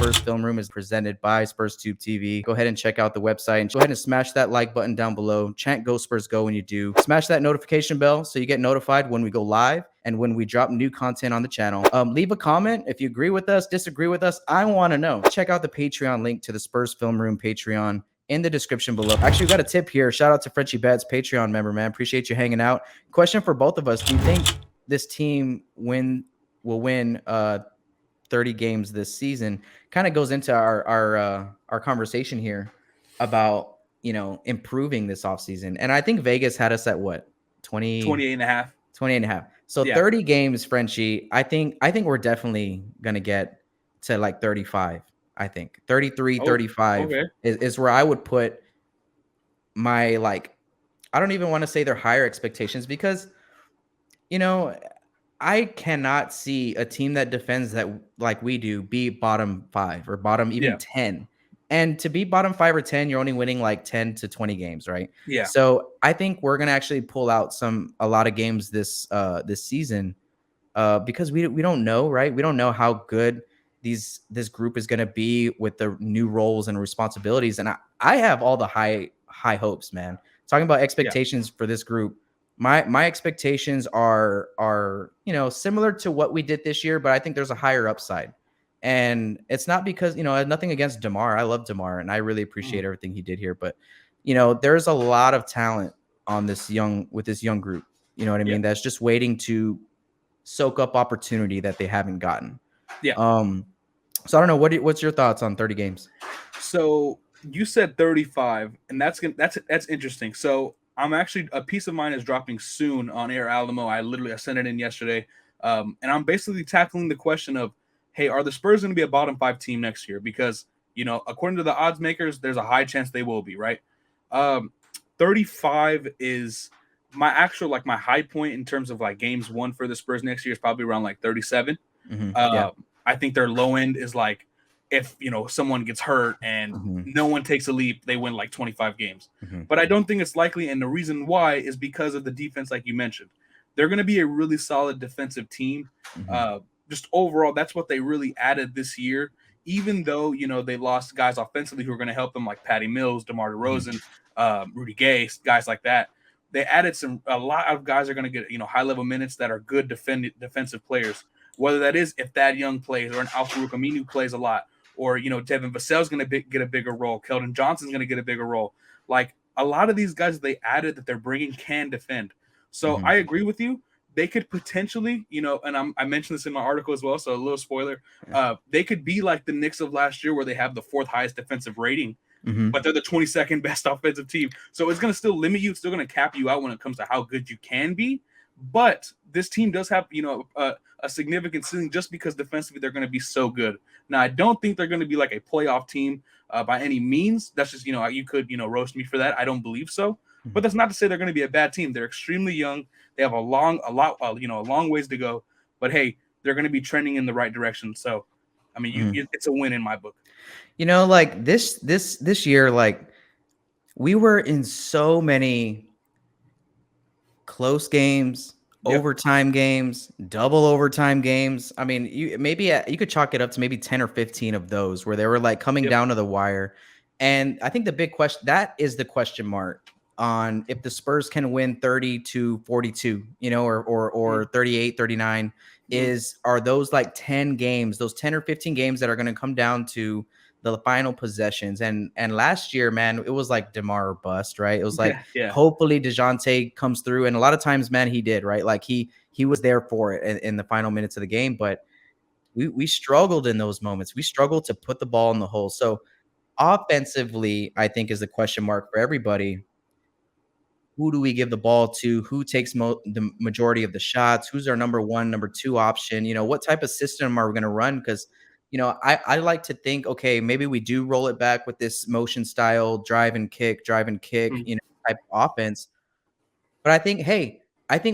Spurs Film Room is presented by SpursTube TV. Go ahead and check out the website and go ahead and smash that like button down below. Chant Go Spurs Go when you do. Smash that notification bell so you get notified when we go live and when we drop new content on the channel. Leave a comment if you agree with us, disagree with us. I want to know. Check out the Patreon link to the Spurs Film Room Patreon in the description below. Actually, we got a tip here. Shout out to Frenchy Bets, Patreon member, man. Appreciate you hanging out. Question for both of us. Do you think this team will win 30 games this season? Kind of goes into our conversation here about, improving this offseason. And I think Vegas had us at what? 28 and a half. 28 and a half. So yeah. 30 games, Frenchie. I think we're definitely going to get to like 35. I think 33, 35 is where I would put my, I don't even want to say they're higher expectations because, I cannot see a team that defends that like we do be bottom 5 or bottom even 10. And to be bottom 5 or 10, you're only winning like 10 to 20 games, right? Yeah. So I think we're gonna actually pull out a lot of games this season because we don't know, right? We don't know how good this group is gonna be with the new roles and responsibilities. And I have all the high hopes, man. Talking about expectations for this group. My expectations are similar to what we did this year, but I think there's a higher upside. And it's not because, nothing against DeMar. I love DeMar and I really appreciate everything he did here. But, there's a lot of talent on this young group. You know what I mean? That's just waiting to soak up opportunity that they haven't gotten. Yeah. So I don't know. What's your thoughts on 30 games? So you said 35, and that's interesting. So I'm actually, a piece of mine is dropping soon on Air Alamo. I sent it in yesterday. And I'm basically tackling the question of, hey, are the Spurs going to be a bottom 5 team next year? Because, according to the odds makers, there's a high chance they will be, right? 35 is my actual, my high point in terms of games won for the Spurs next year is probably around 37. I think their low end is if someone gets hurt and no one takes a leap, they win 25 games. But I don't think it's likely, and the reason why is because of the defense, like you mentioned. They're going to be a really solid defensive team. Just overall, that's what they really added this year. Even though they lost guys offensively who are going to help them, like Patty Mills, DeMar DeRozan, Rudy Gay, guys like that. They added a lot of guys are going to get high level minutes that are good defensive players. Whether that is if Thad Young plays or an Al-Farouq Aminu plays a lot. Or, Devin Vassell's going to get a bigger role. Keldon Johnson's going to get a bigger role. A lot of these guys they added that they're bringing can defend. So I agree with you. They could potentially, and I mentioned this in my article as well, so a little spoiler. They could be like the Knicks of last year where they have the 4th highest defensive rating, but they're the 22nd best offensive team. So it's going to still limit you. It's still going to cap you out when it comes to how good you can be. But this team does have, a significant ceiling just because defensively they're going to be so good. Now, I don't think they're going to be like a playoff team by any means. That's just, you could, roast me for that. I don't believe so. But that's not to say they're going to be a bad team. They're extremely young. They have a long ways to go. But hey, they're going to be trending in the right direction. So, I mean, it's a win in my book. This year, we were in so many close games, overtime games, double overtime games. I mean, you could chalk it up to maybe 10 or 15 of those where they were coming down to the wire. And I think the big question, that is the question mark on if the Spurs can win 30-42, or 38, 39 are those 10 games, those 10 or 15 games that are going to come down to the final possessions. And last year, man, it was DeMar or bust, right? It was hopefully DeJounte comes through. And a lot of times, man, he did, right? He was there for it in the final minutes of the game, but we struggled in those moments. We struggled to put the ball in the hole. So offensively, I think is the question mark for everybody. Who do we give the ball to? Who takes the majority of the shots? Who's our number 1, number 2 option? What type of system are we going to run? Because I like to think, okay, maybe we do roll it back with this motion style, drive and kick, type of offense. But I think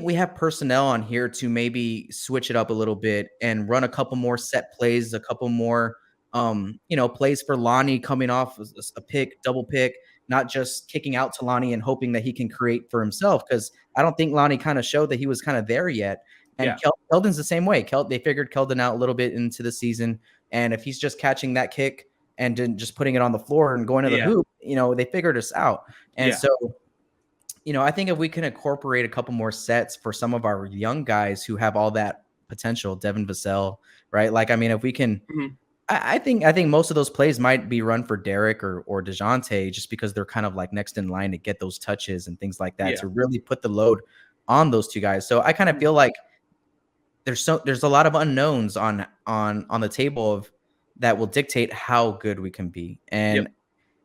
we have personnel on here to maybe switch it up a little bit and run a couple more set plays, a couple more, plays for Lonnie coming off a pick, double pick, not just kicking out to Lonnie and hoping that he can create for himself. Because I don't think Lonnie kind of showed that he was kind of there yet. And Keldon's the same way. They figured Keldon out a little bit into the season. And if he's just catching that kick and then just putting it on the floor and going to the Yeah. hoop, they figured us out. And Yeah. so, I think if we can incorporate a couple more sets for some of our young guys who have all that potential, Devin Vassell, right? Like, I mean, if we can, I think most of those plays might be run for Derek or DeJounte just because they're kind of like next in line to get those touches and things like that to really put the load on those two guys. So I kind of feel like there's a lot of unknowns on the table of that will dictate how good we can be. And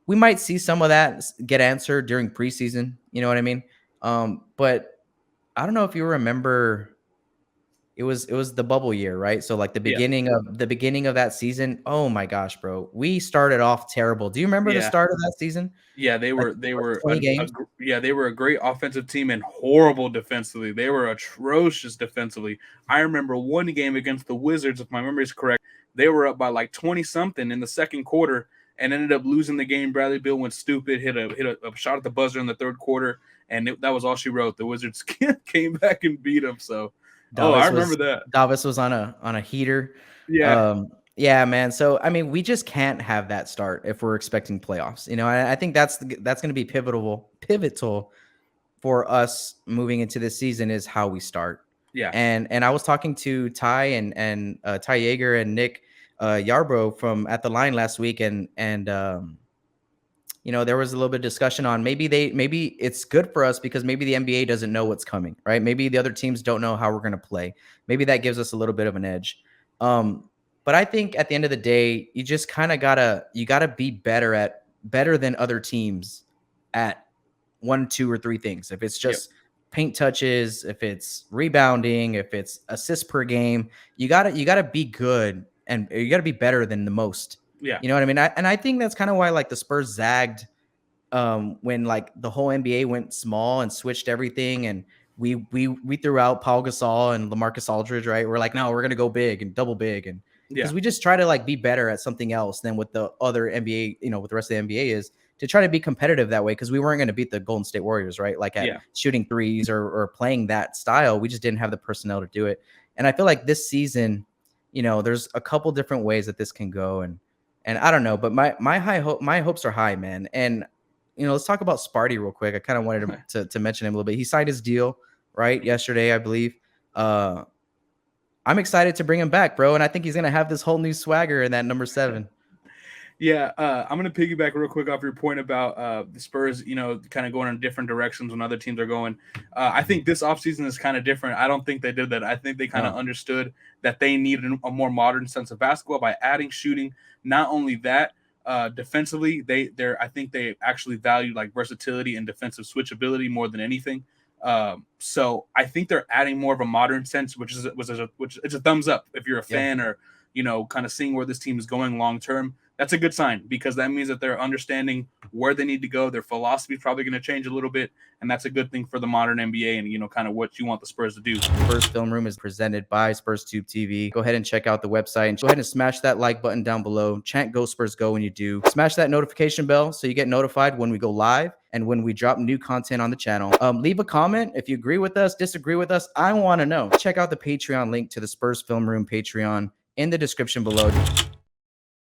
we might see some of that get answered during preseason. You know what I mean? But I don't know if you remember, it was the bubble year, right? So like the beginning of that season. Oh my gosh, bro, we started off terrible. Do you remember the start of that season? Yeah, they Like were the first 20 games. they were a great offensive team and horrible defensively. They were atrocious defensively. I remember one game against the Wizards, if my memory is correct, they were up by like 20 something in the second quarter and ended up losing the game. Bradley Beal went stupid, hit a shot at the buzzer in the third quarter, and that was all she wrote. The Wizards came back and beat them. So, I remember that. Davis was on a heater. Yeah. Yeah, man. So I mean, we just can't have that start if we're expecting playoffs. I think that's going to be pivotal for us moving into this season is how we start. Yeah. And I was talking to Ty and Ty Yeager and Nick Yarbrough from At the Line last week, and there was a little bit of discussion on maybe it's good for us because maybe the NBA doesn't know what's coming, right? Maybe the other teams don't know how we're going to play. Maybe that gives us a little bit of an edge. But I think at the end of the day, you just kind of gotta be better than other teams at 1, 2, or 3 things. If it's just paint touches, if it's rebounding, if it's assists per game, you gotta be good and you gotta be better than the most. Yeah. You know what I mean? I think that's kind of why like the Spurs zagged when like the whole NBA went small and switched everything, and we threw out Paul Gasol and LaMarcus Aldridge, right? We're like, no, we're gonna go big and double big, and because we just try to like be better at something else than what the other NBA, what the rest of the NBA is, to try to be competitive that way, because we weren't going to beat the Golden State Warriors, right? Like at shooting threes or playing that style, we just didn't have the personnel to do it. And I feel like this season, there's a couple different ways that this can go, and I don't know, but my hopes are high, man. And let's talk about Sparty real quick. I kind of wanted to mention him a little bit. He signed his deal right yesterday, I believe. I'm excited to bring him back, bro, and I think he's gonna have this whole new swagger in that number 7. Yeah, I'm going to piggyback real quick off your point about the Spurs, kind of going in different directions when other teams are going. I think this offseason is kind of different. I don't think they did that. I think they kind of understood that they needed a more modern sense of basketball by adding shooting. Not only that, defensively, I think they actually value like versatility and defensive switchability more than anything. So I think they're adding more of a modern sense, which is a thumbs up if you're a fan or kind of seeing where this team is going long term. That's a good sign, because that means that they're understanding where they need to go. Their philosophy is probably going to change a little bit, and that's a good thing for the modern NBA and kind of what you want the Spurs to do. Spurs Film Room is presented by SpursTube TV. Go ahead and check out the website and go ahead and smash that like button down below. Chant "Go Spurs Go" when you do. Smash that notification bell so you get notified when we go live and when we drop new content on the channel. Leave a comment if you agree with us, disagree with us. I want to know. Check out the Patreon link to the Spurs Film Room Patreon in the description below.